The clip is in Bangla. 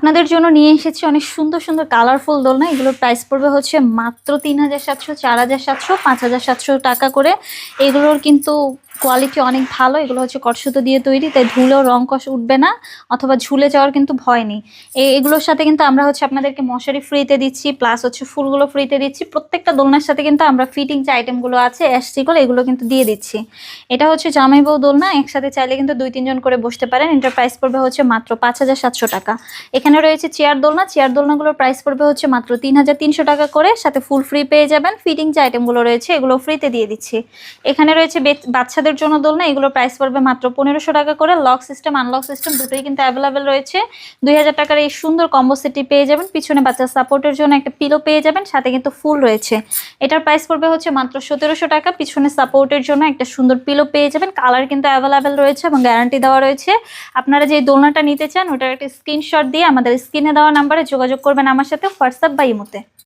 আপনাদের জন্য নিয়ে এসেছি অনেক সুন্দর সুন্দর কালারফুল দোলনা। এগুলোর প্রাইস পড়বে হচ্ছে মাত্র ৩৭০০, ৪৭০০, ৫৭০০ টাকা করে। এগুলোর কিন্তু কোয়ালিটি অনেক ভালো। এগুলো হচ্ছে কটসুতো দিয়ে তৈরি, তাই ধুলেও রং কষ উঠবে না অথবা ঝুলে যাওয়ার কিন্তু ভয় নেই। এগুলোর সাথে কিন্তু আমরা হচ্ছে আপনাদেরকে মশারি ফ্রিতে দিচ্ছি, প্লাস হচ্ছে ফুলগুলো ফ্রিতে দিচ্ছি। প্রত্যেকটা দোলনার সাথে কিন্তু আমরা ফিটিং যে আইটেমগুলো আছে অ্যাস্টিগুলো এগুলো কিন্তু দিয়ে দিচ্ছি। এটা হচ্ছে জামাই বউ দোলনা, একসাথে চাইলে কিন্তু ২-৩ জন করে বসতে পারেন। এটার প্রাইস পড়বে হচ্ছে মাত্র ৫৭০০ টাকা। এখানে রয়েছে চেয়ার দোলনা, চেয়ার দোলনাগুলোর প্রাইস পড়বে হচ্ছে মাত্র ৩৩০০ টাকা করে, সাথে ফুল ফ্রি পেয়ে যাবেন। ফিটিং যে আইটেমগুলো রয়েছে এগুলো ফ্রিতে দিয়ে দিচ্ছি। এখানে রয়েছে বাচ্চাদের জন্য দোলনা, এগুলোর প্রাইস পড়বে মাত্র ১৫০০ টাকা করে। লক সিস্টেম আনলক সিস্টেম দুটোই কিন্তু অ্যাভেলেবেল রয়েছে। ২০০০ টাকার এই সুন্দর কম্বো সেটটি পেয়ে যাবেন। পিছনে বাচ্চার সাপোর্টের জন্য একটা পিলো পেয়ে যাবেন, সাথে কিন্তু ফুল রয়েছে। এটার প্রাইস পড়বে হচ্ছে মাত্র ১৭০০ টাকা। পিছনে সাপোর্টের জন্য একটা সুন্দর পিলো পেয়ে যাবেন। কালার কিন্তু অ্যাভেলেবেল রয়েছে এবং গ্যারান্টি দেওয়া রয়েছে। আপনারা যে দোলনাটা নিতে চান ওটার একটা স্ক্রিনশট দিয়ে আমাদের স্ক্রিনে দেওয়া নাম্বারে যোগাযোগ করবেন আমার সাথে, হোয়াটসঅ্যাপ বা ইমোতে।